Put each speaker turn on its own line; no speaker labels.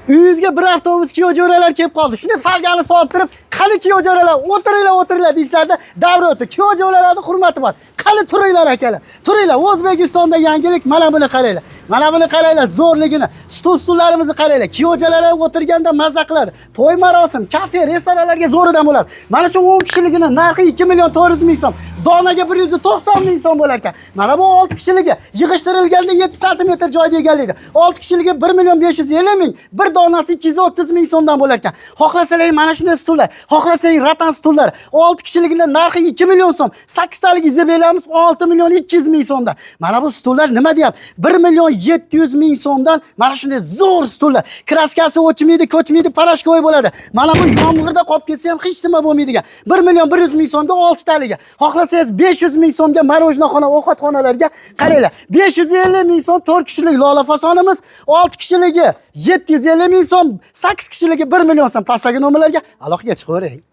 Uyingizga bir avtobus kiyojo'ralar kelib qoldi. Shuni falgani solib turib, qani kiyojo'ralar, o'tiringlar deyishlarda davr o'tdi. Kiyojo'ralarning hurmati bor. Qani turinglar akalar. Turinglar. O'zbekistonda yangilik mana buni qaranglar. Mana buni qaranglar, zo'rligini. Stullarimizni qaranglar. Kiyojo'lar o'tirganda mazza qiladi. To'y marosim, kafe, restoranlarga zo'ridan bo'ladi. Mana shu 10 kishiligini narxi 2 million 400 ming so'm. Donaga 190 ming so'm bo'lar ekan. Mana bu 6 kishiligi yig'ishtirilganda 7 sm joyda egallaydi. 6 kishiligi 1 million 550 ming, bir donasi 230 ming so'mdan bo'lar ekan. Xohlasangiz mana shunday stullar, xohlasangiz ratan stullar. 6 kishiligining narxi 2 million so'm. 8 talik izabelamiz 6 million 200 ming so'mdan. Mana bu stullar nima deyapti? 1 million 700 ming so'mdan mana shunday zo'r stullar. Kraskasi o'chmaydi, ko'chmaydi, parashkoy bo'ladi. Mana bu yomg'irda qolib ketsa ham hech nima bo'lmaydigan. 1 million 100 ming so'mga 6 taliga. Xohlasangiz 500 ming so'mga marojnoxona, ovqatxonalarga qaranglar. 550 ming so'm 4 kishilik lola fasonimiz, 6 kishiligi 750 ming so'm, 8 kishiligi 1 million so'm. Pastdagi nomerlarga aloqaga chiqavering.